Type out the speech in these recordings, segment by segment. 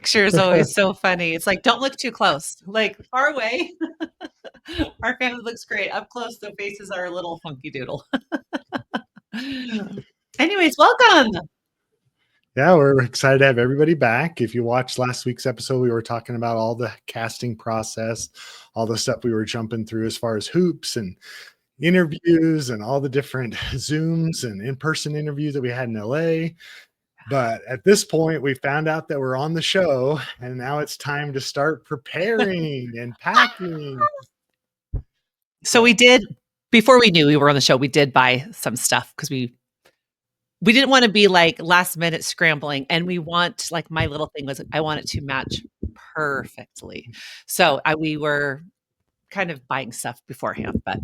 picture is always so funny. It's like, don't look too close. Like far away. Our family looks great. Up close, the faces are a little funky doodle. Anyways, welcome. Yeah, we're excited to have everybody back. If you watched last week's episode, we were talking about all the casting process, all the stuff we were jumping through as far as hoops and interviews and all the different Zooms and in-person interviews that we had in LA. But at this point, we found out that we're on the show, and now it's time to start preparing and packing. So we did, before we knew we were on the show, we did buy some stuff because we didn't want to be like last minute scrambling, and we want, like, my little thing was I want it to match perfectly. So we were kind of buying stuff beforehand, but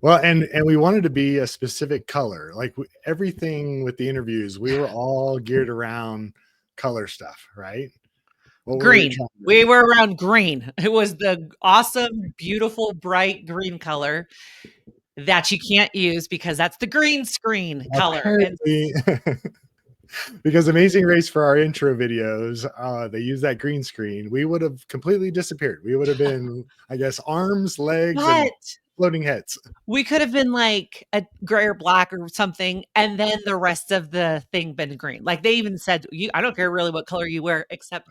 well, and we wanted to be a specific color. Like everything with the interviews, we were all geared around color stuff, right? Green. We were around green. It was the awesome, beautiful, bright green color that you can't use because that's the green screen color. Because Amazing Race, for our intro videos, they use that green screen. We would have completely disappeared. We would have been, I guess, arms, legs, and floating heads. We could have been like a gray or black or something, and then the rest of the thing been green. Like they even said, I don't care really what color you wear, except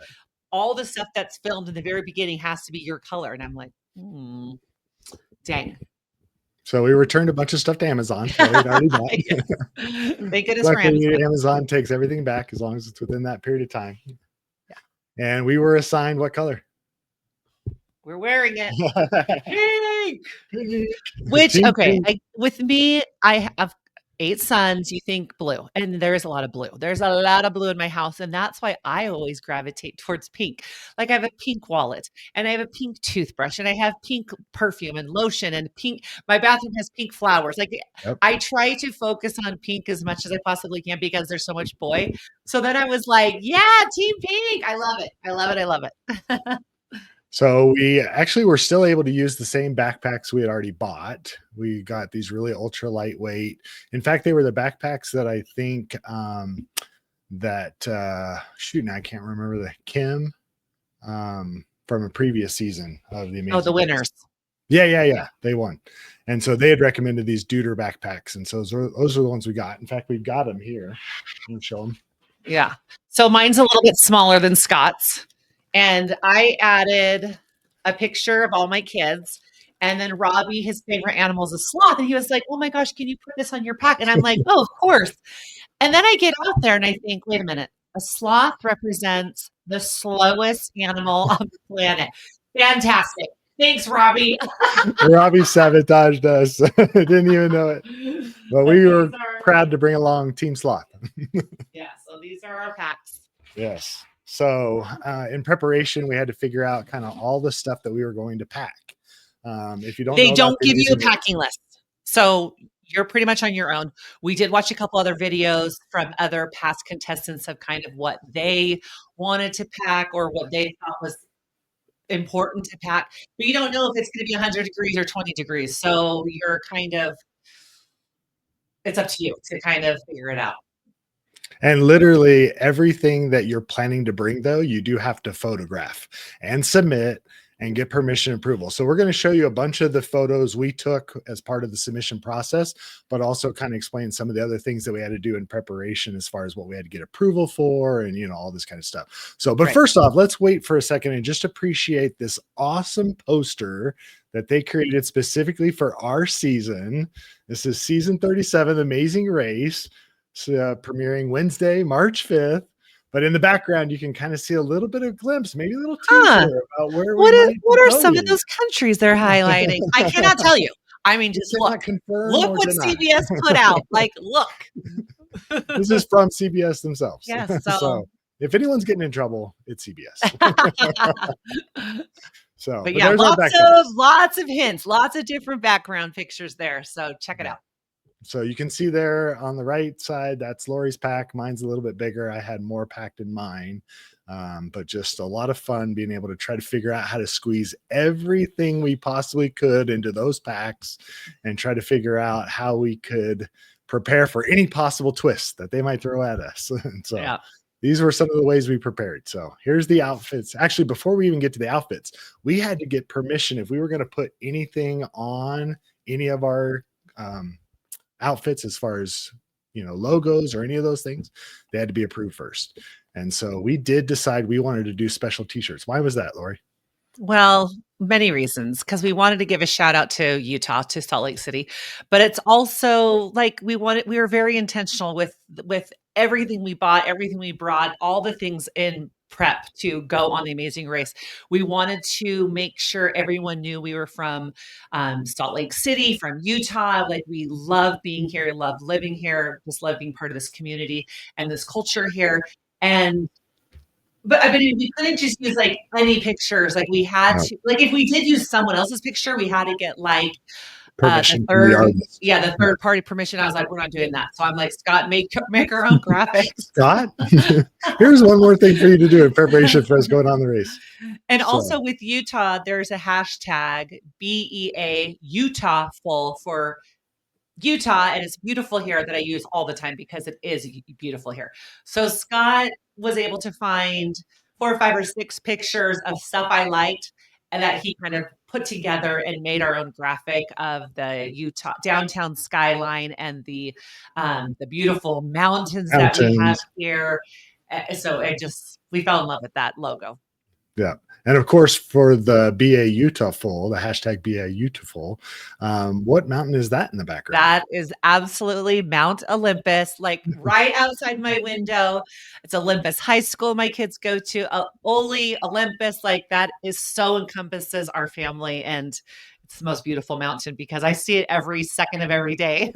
all the stuff that's filmed in the very beginning has to be your color. And I'm like, dang. So we returned a bunch of stuff to Amazon. Thank goodness for Amazon. Amazon takes everything back as long as it's within that period of time. Yeah. And we were assigned what color? We're wearing it. Pink. Which, okay, with me, I have 8 sons. You think blue, and there's a lot of blue. There's a lot of blue in my house, and that's why I always gravitate towards pink. Like I have a pink wallet, and I have a pink toothbrush, and I have pink perfume and lotion, and pink. My bathroom has pink flowers. Like I try to focus on pink as much as I possibly can because there's so much boy. So then I was like, yeah, team pink. I love it. I love it. I love it. So we actually were still able to use the same backpacks we had already bought. We got these really ultra lightweight. In fact, they were the backpacks that I think now I can't remember the Kim from a previous season of the Amazing the winners. Yeah. They won. And so they had recommended these Deuter backpacks. And so those are the ones we got. In fact, we've got them here. Let me show them. Yeah. So mine's a little bit smaller than Scott's. And I added a picture of all my kids. And then Robbie, his favorite animal is a sloth. And he was like, oh my gosh, can you put this on your pack? And I'm like, oh, of course. And then I get out there and I think, wait a minute, a sloth represents the slowest animal on the planet. Fantastic. Thanks, Robbie. Robbie sabotaged us. Didn't even know it. But we were proud to bring along Team Sloth. Yeah, so these are our packs. Yes. So in preparation, we had to figure out kind of all the stuff that we were going to pack. If you don't, they don't give you a packing list. So you're pretty much on your own. We did watch a couple other videos from other past contestants of kind of what they wanted to pack or what they thought was important to pack. But you don't know if it's going to be 100 degrees or 20 degrees. So you're kind of, it's up to you to kind of figure it out. And literally everything that you're planning to bring, though, you do have to photograph and submit and get permission approval. So we're going to show you a bunch of the photos we took as part of the submission process, but also kind of explain some of the other things that we had to do in preparation as far as what we had to get approval for and, all this kind of stuff. So, but first off, let's wait for a second and just appreciate this awesome poster that they created specifically for our season. This is season 37, Amazing Race. Premiering Wednesday, March 5th. But in the background, you can kind of see a little bit of glimpse, maybe a little teaser about where what are some of those countries they're highlighting? I cannot tell you. I mean, just look what CBS put out. Like, look. This is from CBS themselves. Yes. So if anyone's getting in trouble, it's CBS. But yeah, lots of hints, lots of different background pictures there. So check it out. So you can see there on the right side, that's Lori's pack. Mine's a little bit bigger. I had more packed in mine, but just a lot of fun being able to try to figure out how to squeeze everything we possibly could into those packs and try to figure out how we could prepare for any possible twist that they might throw at us. And so these were some of the ways we prepared. So here's the outfits. Actually, before we even get to the outfits, we had to get permission if we were going to put anything on any of our um, outfits as far as logos or any of those things. They had to be approved first. And so we did decide we wanted to do special t-shirts. Why was that, Lori? Well, many reasons, because we wanted to give a shout out to Utah, to Salt Lake City, but it's also like we were very intentional with everything we bought, everything we brought, all the things in prep to go on the Amazing Race. We wanted to make sure everyone knew we were from Salt Lake City, from Utah. Like we love being here, love living here, just love being part of this community and this culture here. And but I mean, we couldn't just use like any pictures. Like we had No. to, like if we did use someone else's picture, we had to get like the Permission from the third, artist. yeah, the third party permission. I was like, we're not doing that. So I'm like, Scott, make our own graphics. Scott, here's one more thing for you to do in preparation for us going on the race. And So, also with Utah, there's a hashtag BEA Utah full for Utah, and it's beautiful here that I use all the time because it is beautiful here. So Scott was able to find 4 or 5 or 6 pictures of stuff I liked and that he kind of put together and made our own graphic of the Utah downtown skyline and the beautiful mountains that we have mountains. here. So we fell in love with that logo. Yeah. And of course, for the BA Utah full, the hashtag BA Utah full, what mountain is that in the background? That is absolutely Mount Olympus, like right outside my window. It's Olympus High School my kids go to. Oli, Olympus, like that is so encompasses our family. And it's the most beautiful mountain because I see it every second of every day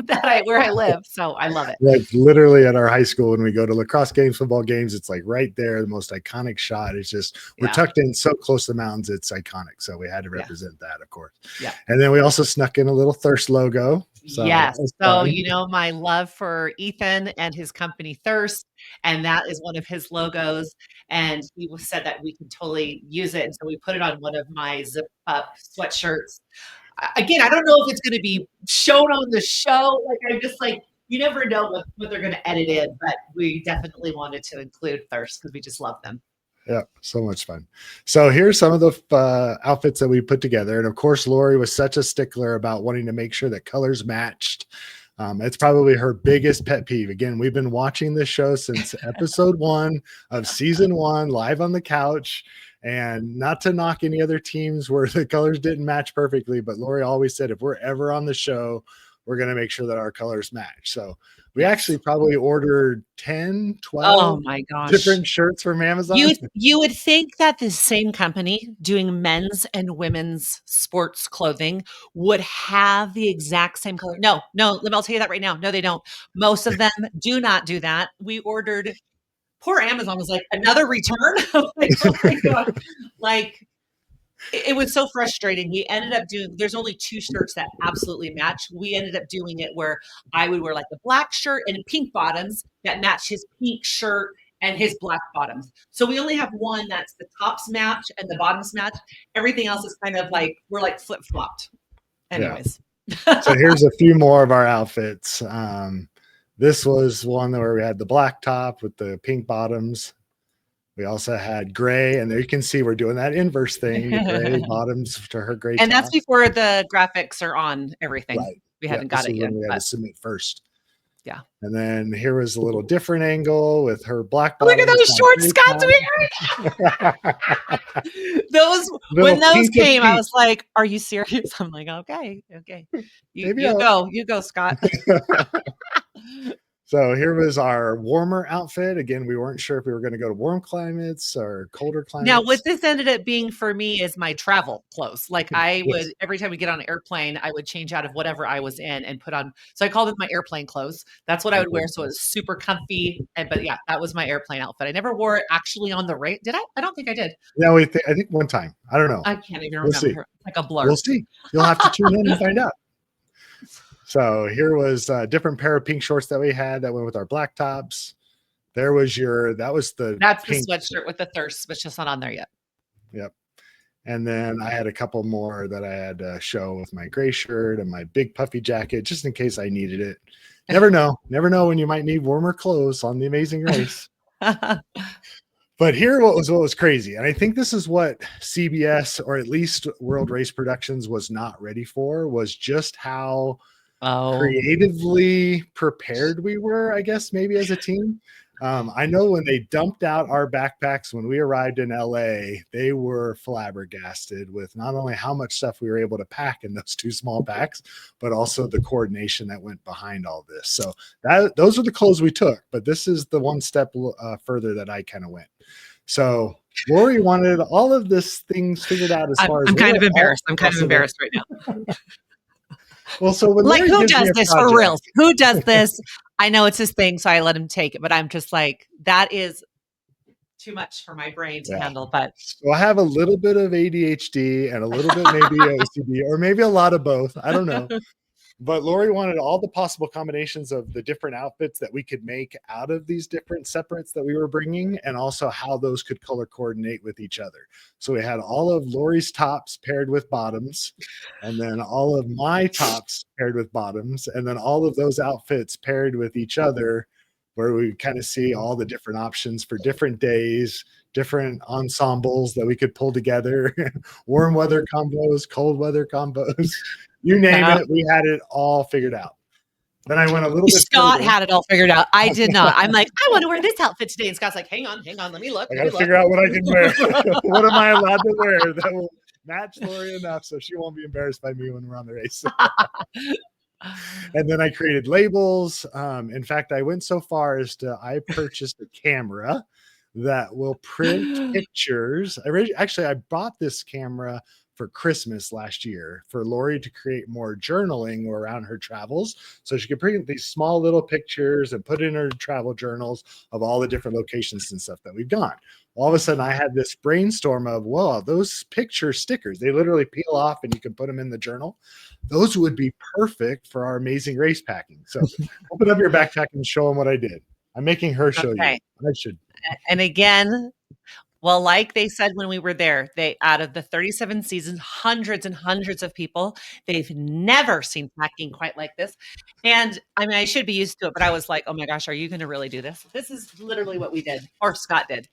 where I live. So I love it. Like literally at our high school, when we go to lacrosse games, football games, it's like right there, the most iconic shot. It's just, we're tucked in so close to the mountains, it's iconic. So we had to represent that, of course. Yeah. And then we also snuck in a little Thirst logo. So yes. So, my love for Ethan and his company Thirst, and that is one of his logos. And he said that we could totally use it. And so we put it on one of my zip up sweatshirts. Again, I don't know if it's going to be shown on the show. Like, I'm just like, you never know what they're going to edit in, but we definitely wanted to include Thirst because we just love them. Yeah, so much fun. So here's some of the outfits that we put together. And of course, Lori was such a stickler about wanting to make sure that colors matched. It's probably her biggest pet peeve. Again, we've been watching this show since episode 1 of season 1, live on the couch. And not to knock any other teams where the colors didn't match perfectly, but Lori always said, if we're ever on the show, we're going to make sure that our colors match. So we actually probably ordered 10, 12 my gosh. different shirts from Amazon. You would think that the same company doing men's and women's sports clothing would have the exact same color. No, I'll tell you that right now. No, they don't. Most of them do not do that. We ordered, poor Amazon was like, another return? Like, oh my God. Like, it was so frustrating. We ended up there's only 2 shirts that absolutely match. We ended up doing it where I would wear like a black shirt and pink bottoms that match his pink shirt and his black bottoms. So we only have one that's the tops match and the bottoms match. Everything else is kind of like, we're like flip-flopped. Anyways. Yeah. So here's a few more of our outfits. This was one where we had the black top with the pink bottoms. We also had gray, and there you can see we're doing that inverse thing, the gray bottoms to her gray and top. that's before the graphics are on everything. Right. We haven't got it yet. We had to submit first. Yeah. And then here was a little different angle with her black bottoms. Look at those shorts Scott's wearing. When those came, I was like, are you serious? I'm like, okay. You go, Scott. So here was our warmer outfit. Again, we weren't sure if we were going to go to warm climates or colder climates. Now, what this ended up being for me is my travel clothes. Like I would, every time we get on an airplane, I would change out of whatever I was in and put on. So I called it my airplane clothes. That's what I would wear. So it was super comfy. But yeah, that was my airplane outfit. I never wore it actually on the race. Did I? I don't think I did. No, I think one time. I don't know. I can't even remember. We'll like a blur. We'll see. You'll have to tune in and find out. So here was a different pair of pink shorts that we had that went with our black tops. There was that's the sweatshirt with the Thirst, but just not on there yet. Yep. And then I had a couple more that I had to show with my gray shirt and my big puffy jacket, just in case I needed it. Never know when you might need warmer clothes on the Amazing Race. But here what was crazy, and I think this is what CBS, or at least World Race Productions, was not ready for, was just how Oh, creatively prepared we were, I guess, maybe as a team. I know when they dumped out our backpacks when we arrived in LA, they were flabbergasted with not only how much stuff we were able to pack in those 2 small packs, but also the coordination that went behind all this. So those are the clothes we took, but this is the one step further that I kind of went. So Lori wanted all of this things figured out as far as I'm kind of where all embarrassed. I'm kind of possible. embarrassed right now. Well, so when Like, Lori who gives me does a this for project, reals? Who does this? I know it's his thing, so I let him take it, but I'm just like, that is too much for my brain to yeah. handle. But So I have a little bit of ADHD and a little bit maybe OCD, or maybe a lot of both. I don't know. But Lori wanted all the possible combinations of the different outfits that we could make out of these different separates that we were bringing, and also how those could color coordinate with each other. So we had all of Lori's tops paired with bottoms, and then all of my tops paired with bottoms, and then all of those outfits paired with each other, where we kind of see all the different options for different days, different ensembles that we could pull together, warm weather combos, cold weather combos, you name uh, it, we had it all figured out. Then I went a little bit Scott further. had it all figured out. I did not. I'm like, I want to wear this outfit today. And Scott's like, hang on, let me look, I let got me to look. figure out what I can wear. What am I allowed to wear that will match Lori enough so she won't be embarrassed by me when we're on the race? And then I created labels. In fact, I went so far as to I purchased a camera that will print pictures. Actually, I bought this camera for Christmas last year for Lori to create more journaling around her travels. So she could print these small little pictures and put in her travel journals of all the different locations and stuff that we've gone. All of a sudden, I had this brainstorm of, well, those picture stickers, they literally peel off and you can put them in the journal. Those would be perfect for our amazing race packing. So open up your backpack and show them what I did. I'm making her show you. Okay. I should. And again, well, like they said when we were there, they out of the 37 seasons, hundreds and hundreds of people, they've never seen packing quite like this. And I mean, I should be used to it, but I was like, oh my gosh, are you going to really do this? This is literally what we did, or Scott did.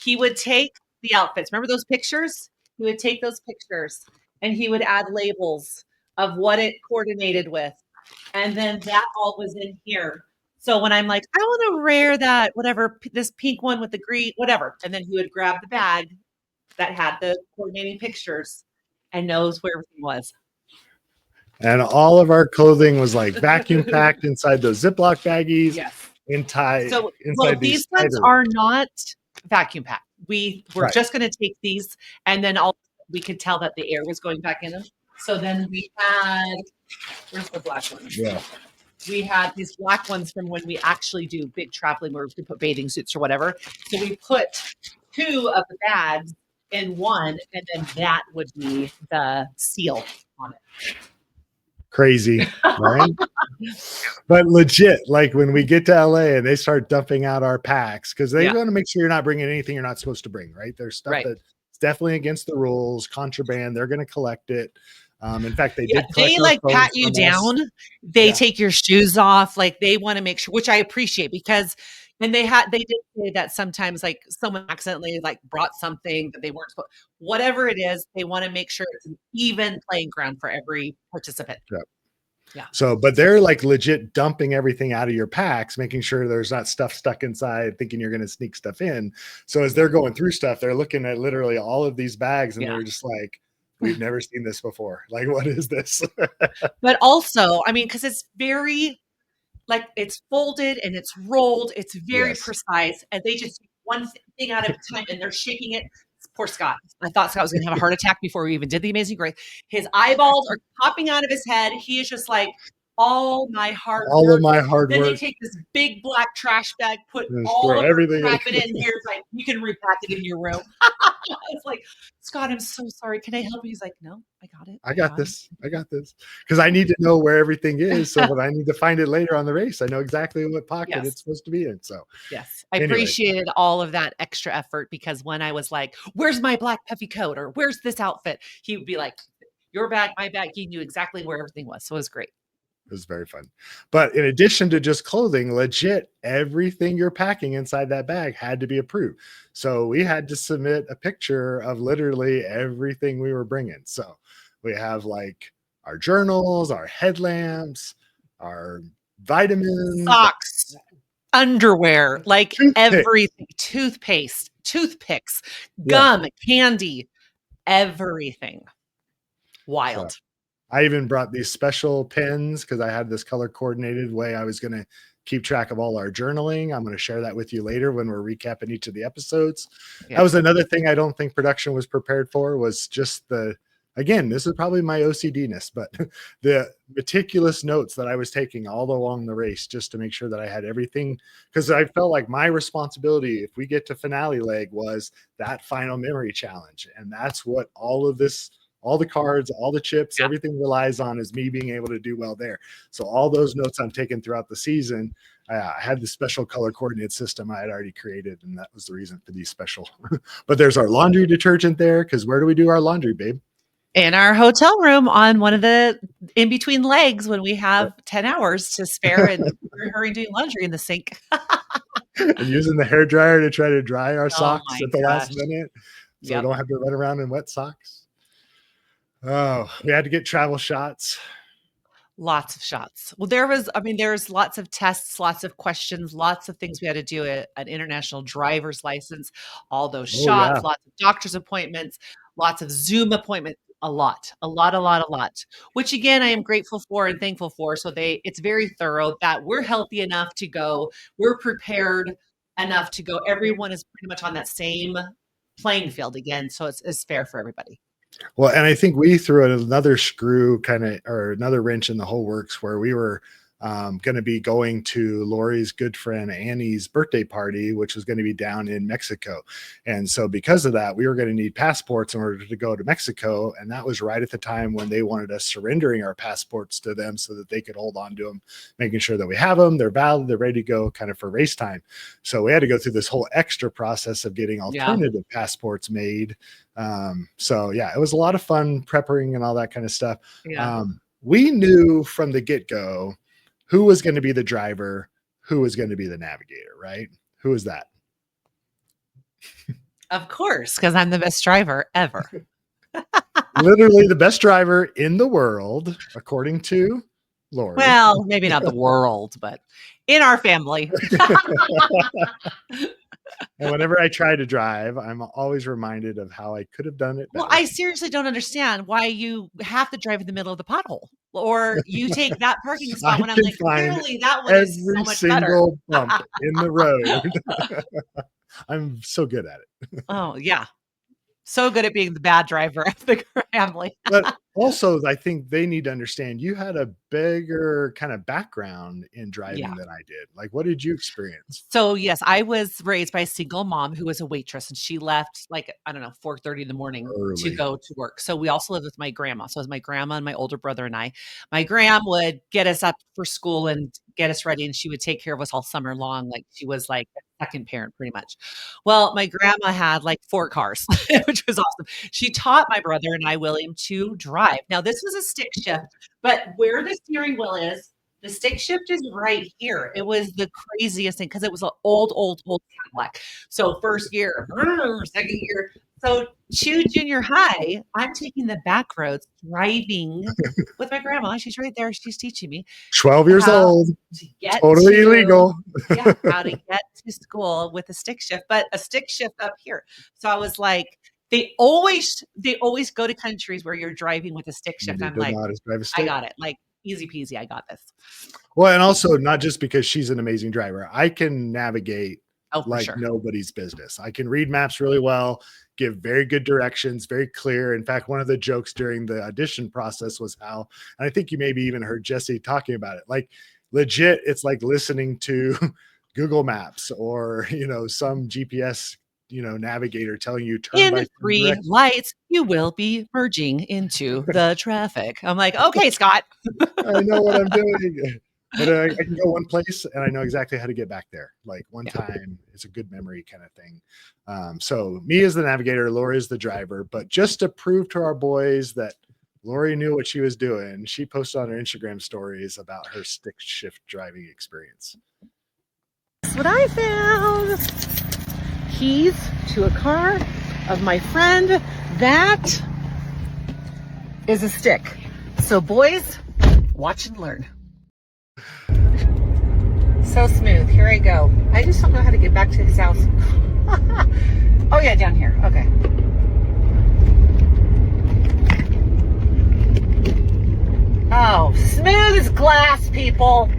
He would take the outfits. Remember those pictures? He would take those pictures and he would add labels of what it coordinated with. And then that all was in here. So when I'm like, I want to wear that, whatever, this pink one with the green, whatever. And then he would grab the bag that had the coordinating pictures and knows where everything was. And all of our clothing was like vacuum packed inside those Ziploc baggies, Yes. inside So, well, inside these these ones tighter. are not vacuum packed. We were Right. just going to take these, and then all we could tell that the air was going back in them. So then we had, where's the black one? Yeah. We had these black ones from when we actually do big traveling where we put bathing suits or whatever. So we put 2 of the bags in one, and then that would be the seal on it. Crazy, right? But legit, like when we get to LA and they start dumping out our packs, because they Yeah. want to make sure you're not bringing anything you're not supposed to bring, right? There's stuff Right. that's definitely against the rules, contraband. They're going to collect it. In fact, they Yeah, did collect they our like pat phones you from us. down. They Yeah. take your shoes off. Like they want to make sure, which I appreciate because, and they did say that sometimes like someone accidentally like brought something that they weren't supposed, whatever it is, they want to make sure it's an even playing ground for every participant. Yeah. Yeah. So, but they're like legit dumping everything out of your packs, making sure there's not stuff stuck inside, thinking you're going to sneak stuff in. So, as they're going through stuff, they're looking at literally all of these bags and Yeah. they're just like, we've never seen this before. Like, what is this? But also, I mean, because it's very like it's folded and it's rolled, it's very Yes. precise, and they just take one thing out of a time and they're shaking it. Poor Scott. I thought Scott was going to have a heart attack before we even did the Amazing Grace. His eyeballs are popping out of his head. He is just like, all my hard All of work. my hard Then they work. take this big black trash bag, put Just all throw of her everything in. crap in it, and here's like, you can repack it in your room. It's like, Scott, I'm so sorry. Can I help you? He's like, no, I got it. I got this. I got this. Because I need to know where everything is so that I need to find it later on the race. I know exactly what pocket Yes. it's supposed to be in. So, yes, I anyway. appreciated all of that extra effort because when I was like, where's my black puffy coat or where's this outfit? He would be like, your bag, my bag. He knew exactly where everything was. So it was great. was very fun. But in addition to just clothing, legit everything you're packing inside that bag had to be approved. So we had to submit a picture of literally everything we were bringing. So we have like our journals, our headlamps, our vitamins, Socks, underwear, like toothpicks. everything, toothpaste, toothpicks, Yeah. gum, candy, everything. So Wild. I even brought these special pens because I had this color coordinated way I was going to keep track of all our journaling. I'm going to share that with you later when we're recapping each of the episodes. That Yeah. was another thing I don't think production was prepared for was just again, this is probably my OCD-ness, but the meticulous notes that I was taking all along the race just to make sure that I had everything because I felt like my responsibility if we get to finale leg was that final memory challenge. And that's what all the cards, all the chips, Yeah. everything relies on is me being able to do well there. So all those notes I'm taking throughout the season, I had the special color coordinate system I had already created, and that was the reason for these special. But there's our laundry detergent there because where do we do our laundry, babe? In our hotel room on one of the in between legs when we have 10 hours to spare and we're hurrying doing laundry in the sink. And using the hair dryer to try to dry our Oh socks my at the last gosh. minute so we Yep. don't have to run around in wet socks. Oh, we had to get travel shots. Lots of shots. Well, I mean, there's lots of tests, lots of questions, lots of things we had to do an international driver's license, all those Oh, yeah. shots, lots of doctor's appointments, lots of Zoom appointments, a lot, which again, I am grateful for and thankful for. So it's very thorough that we're healthy enough to go, we're prepared enough to go. Everyone is pretty much on that same playing field again. So it's fair for everybody. Well, and I think we threw another screw kind of or another wrench in the whole works where we were going to be going to Lori's good friend Annie's birthday party, which was going to be down in Mexico. And so, because of that, we were going to need passports in order to go to Mexico. And that was right at the time when they wanted us surrendering our passports to them so that they could hold on to them, making sure that we have them, they're valid, they're ready to go kind of for race time. So, we had to go through this whole extra process of getting Yeah. alternative passports made. So, yeah, it was a lot of fun prepping and all that kind of stuff. Yeah. We knew from the get-go who was going to be the driver, who was going to be the navigator, right? Who was that? Of course, because I'm the best driver ever. Literally the best driver in the world, according to Lori. Well, maybe not the world, but in our family. And whenever I try to drive, I'm always reminded of how I could have done it Well, better. I seriously don't understand why you have to drive in the middle of the pothole or you take that parking I spot when I'm can like, find clearly that one is so every much better. single bump in the road. I'm so good at it. Oh, yeah. So good at being the bad driver of the family. But also, I think they need to understand you had a bigger kind of background in Yeah. driving than I did. Like, what did you experience? So, yes, I was raised by a single mom who was a waitress, and she left, like, I don't know, 4:30 in the morning to Early. go to work. So, we also lived with my grandma. So, it was my grandma and my older brother and I. My gram would get us up for school and get us ready, and she would take care of us all summer long. Like, she was like a second parent pretty much. Well, my grandma had like 4 cars, which was awesome. She taught my brother and I, William, to drive. Now, this was a stick shift, but where the steering wheel is, the stick shift is right here. It was the craziest thing because it was an old Cadillac. So first year, second year. So junior high, I'm taking the back roads, driving with my grandma. She's right there. She's teaching me 12 years how old, to get totally to illegal. how to get to school with a stick shift, but a stick shift up here. So I was like, they always go to countries where you're driving with a stick You shift. need I'm to like, know how to drive a I stick. got it. Like easy peasy, I got this. Well, and also not just because she's an amazing driver. I can navigate Oh, for like sure. nobody's business. I can read maps really well, give very good directions, very clear. In fact, one of the jokes during the audition process was how, and I think you maybe even heard Jesse talking about it, like legit, it's like listening to Google Maps or, some GPS, navigator telling you turn In by turn 3 directions. lights, you will be merging into the traffic. I'm like, okay, Scott. I know what I'm doing. But I can go one place and I know exactly how to get back there. Like one Yeah. time, it's a good memory kind of thing. So me as the navigator, Laura is the driver. But just to prove to our boys that Lori knew what she was doing. She posted on her Instagram stories about her stick shift driving experience. That's what I found. Keys to a car of my friend. That is a stick. So boys, watch and learn. So smooth. Here I go. I just don't know how to get back to his house. Oh yeah, down here. Okay. Oh, smooth as glass, people.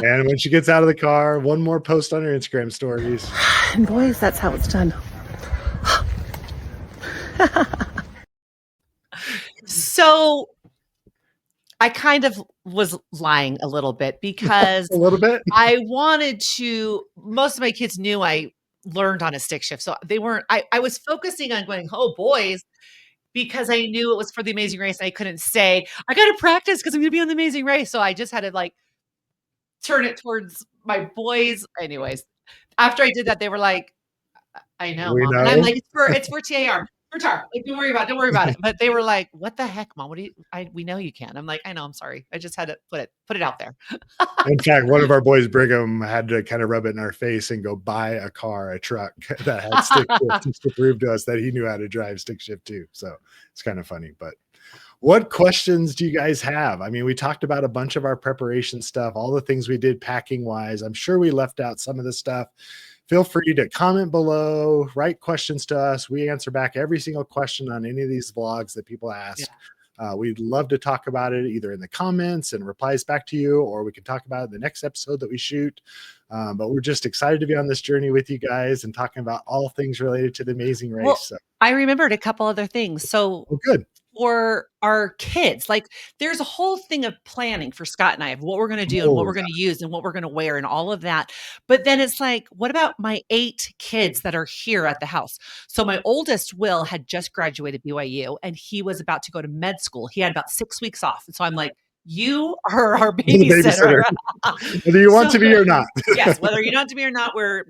And when she gets out of the car, one more post on her Instagram stories. And boys, that's how it's done. So I kind of was lying a little bit because a little bit. I wanted to, most of my kids knew I learned on a stick shift. So they weren't, I was focusing on going, oh, boys, because I knew it was for the Amazing Race. And I couldn't say, I got to practice because I'm going to be on the Amazing Race. So I just had to like turn it towards my boys. Anyways, after I did that, they were like, I know, Mom. And I'm like, it's for TAR. For TAR. Like, don't worry about it. But they were like, what the heck, Mom? What do you, we know you can. I'm like, I know, I'm sorry. I just had to put it out there. In fact, one of our boys, Brigham, had to kind of rub it in our face and go buy a truck that had stick shift just to prove to us that he knew how to drive stick shift too. So it's kind of funny. But what questions do you guys have? I mean, we talked about a bunch of our preparation stuff, all the things we did packing wise. I'm sure we left out some of the stuff. Feel free to comment below, write questions to us. We answer back every single question on any of these vlogs that people ask. Yeah. We'd love to talk about it either in the comments and replies back to you, or we can talk about it in the next episode that we shoot. But we're just excited to be on this journey with you guys and talking about all things related to the Amazing Race. Well, so. I remembered a couple other things. So good. For our kids, like there's a whole thing of planning for Scott and I of what we're going to do and what we're going to use and what we're going to wear and all of that. But then it's like, what about my 8 kids that are here at the house? So my oldest, Will, had just graduated BYU and he was about to go to med school. He had about 6 weeks off. And so I'm like, you are our babysitter. Whether you want to be or not. Yes, whether you want to be or not, we're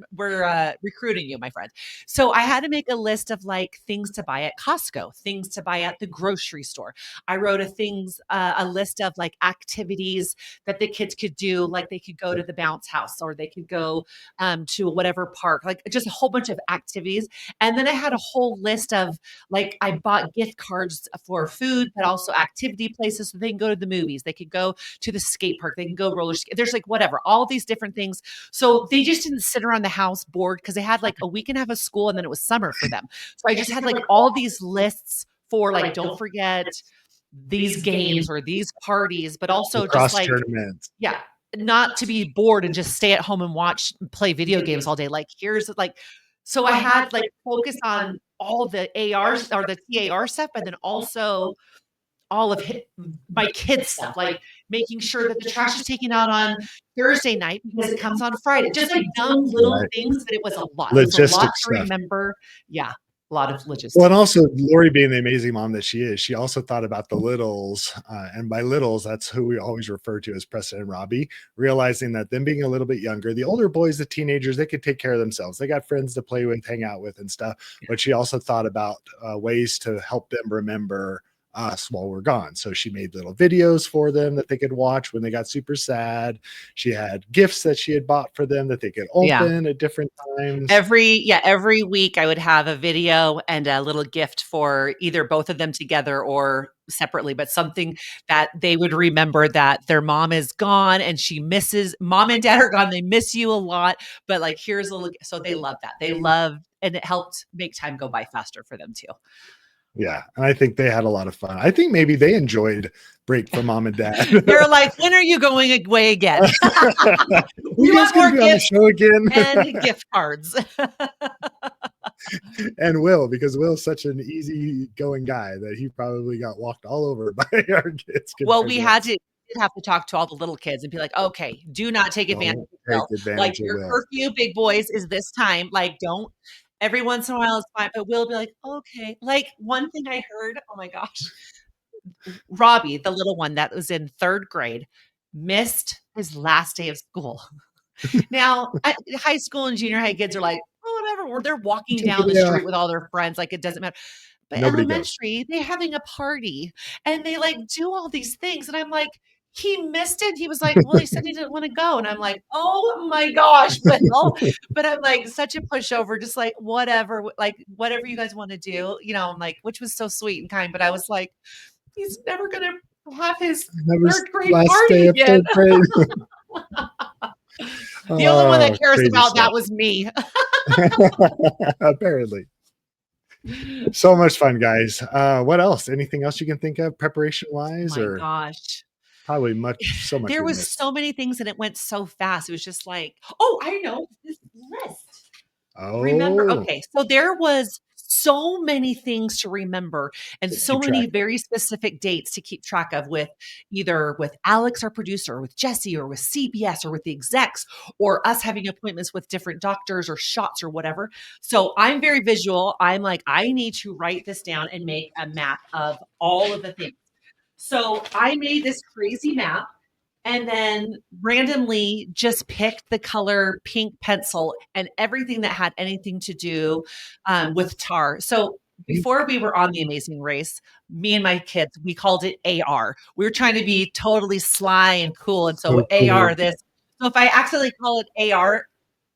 recruiting you, my friend. So I had to make a list of like things to buy at Costco, things to buy at the grocery store. I wrote a list of like activities that the kids could do, like they could go to the bounce house or they could go to whatever park, like just a whole bunch of activities. And then I had a whole list of like I bought gift cards for food, but also activity places so they can go to the movies. They could go to the skate park. They can go roller skate. There's like whatever, all these different things. So they just didn't sit around the house bored because they had like a week and a half of school and then it was summer for them. So I just had like all these lists for like, don't forget these games or these parties, but also just like, yeah, not to be bored and just stay at home and play video games all day. Like here's like, so I had like focus on all the ARs or the TAR stuff, but then also all of my kids stuff, like making sure that the trash is taken out on Thursday night because it comes on Friday. Just like dumb little things, but it was a lot. It was a lot to remember. Yeah, a lot of logistics. Well, and also Lori being the amazing mom that she is, she also thought about the littles. And by littles, that's who we always refer to as Preston and Robbie, realizing that them being a little bit younger, the older boys, the teenagers, they could take care of themselves. They got friends to play with, hang out with and stuff. But she also thought about ways to help them remember us while we're gone. So she made little videos for them that they could watch when they got super sad. She had gifts that she had bought for them that they could open at different times. Every week I would have a video and a little gift for either both of them together or separately, but something that they would remember that their mom is gone and mom and dad are gone. They miss you a lot, but like, here's a little, so they love that. They love, and it helped make time go by faster for them too. Yeah. And I think they had a lot of fun. I think maybe they enjoyed break from mom and dad. They're like, when are you going away again? we want more gifts on the show again and gift cards. And Will, because Will's such an easygoing guy that he probably got walked all over by our kids Well, compared we to had us. to did have to talk to all the little kids and be like, "Okay, do not take advantage Don't of take Will. Like, advantage of your Will. curfew, big boys, is this time. Like, don't every once in a while is fine." But Will be like, "Okay." Like, one thing I heard, oh my gosh, Robbie, the little one that was in 3rd grade, missed his last day of school. Now, high school and junior high kids are like, "Oh, whatever." Or they're walking Take a down the day off. street with all their friends, like, it doesn't matter. But Nobody goes. elementary, they having a party and they like do all these things. And I'm like, he missed it. He was like, well, he said he didn't want to go. And I'm like, oh my gosh, Will. But I'm like, such a pushover, just like whatever, like whatever you guys want to do, I'm like, which was so sweet and kind. But I was like, he's never gonna have his That was 3rd grade last party day of again. 3rd grade. The only one that Oh, cares crazy about that stuff. was me. Apparently. So much fun, guys. What else? Anything else you can think of preparation wise, My or gosh. probably so much There we was missed? so many things and it went so fast. It was just like, "Oh, I know this list." Remember, Oh, okay, so there was so many things to remember and to so keep track many of. very specific dates to keep track of with either with Alex, our producer, or with Jesse, or with CBS, or with the execs, or us having appointments with different doctors or shots or whatever. So I'm very visual. I'm like, I need to write this down and make a map of all of the things. So I made this crazy map and then randomly just picked the color pink pencil and everything that had anything to do with tar. So before we were on The Amazing Race, me and my kids, we called it AR. We were trying to be totally sly and cool. And so So AR cool. this. So if I accidentally call it AR,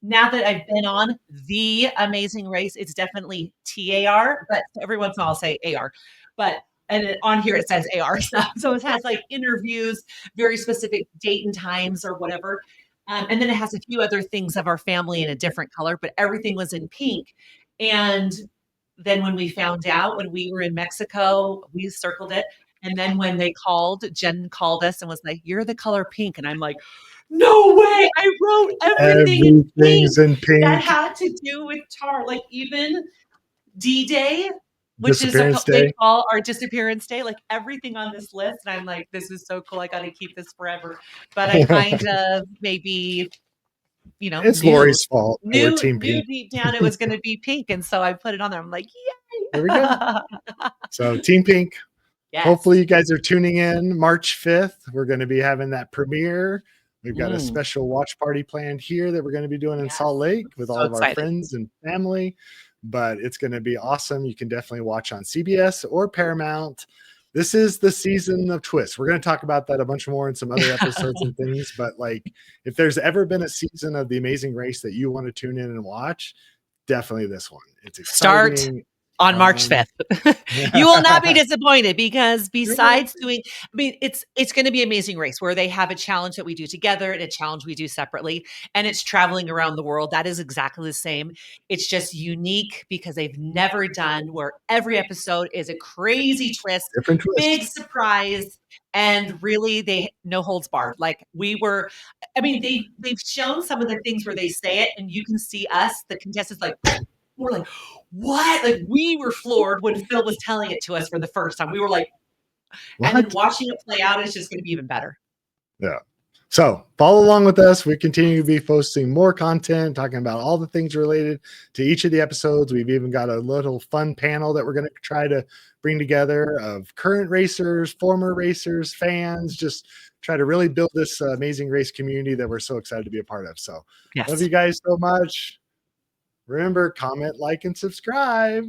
now that I've been on The Amazing Race, it's definitely TAR, but every once in a while I'll say AR. But on here it says AR stuff. So it has like interviews, very specific date and times or whatever. And then it has a few other things of our family in a different color, but everything was in pink. And then when we found out when we were in Mexico, we circled it. And then when they called, Jen called us and was like, "You're the color pink." And I'm like, "No way." I wrote everything in Everything's pink in that pink. had to do with tar, like even D-Day, which is Disappearance they day. call our disappearance day, like everything on this list. And I'm like, this is so cool. I got to keep this forever. But I kind of maybe, It's knew, Lori's fault that we're knew, team knew pink. deep down it was going to be pink. And so I put it on there. I'm like, There we go. yay. So team pink. Hopefully Yes. you guys are tuning in March 5th. We're going to be having that premiere. We've got a Mm, special watch party planned here that we're going to be doing in yes. Salt Lake with So all of our excited. friends and family. But it's going to be awesome. You can definitely watch on CBS or Paramount. This is the season of twists. We're going to talk about that a bunch more in some other episodes and things. But like, if there's ever been a season of The Amazing Race that you want to tune in and watch, definitely this one. It's Start exciting. on March 5th. You will not be disappointed because besides doing, I mean, it's going to be Amazing Race where they have a challenge that we do together and a challenge we do separately, and it's traveling around the world. That is exactly the same. It's just unique because they've never done where every episode is a crazy twist, Different big twist. surprise, and really they no holds barred. Like we were, I mean, they've shown some of the things where they say it, and you can see us, the contestants, like we're like, what? Like we were floored when Phil was telling it to us for the first time. We were like, and then What? watching it play out is just going to be even better. Yeah. So follow along with us. We continue to be posting more content, talking about all the things related to each of the episodes. We've even got a little fun panel that we're going to try to bring together of current racers, former racers, fans, just try to really build this amazing race community that we're so excited to be a part of. So love Yes. you guys so much. Remember, comment, like, and subscribe.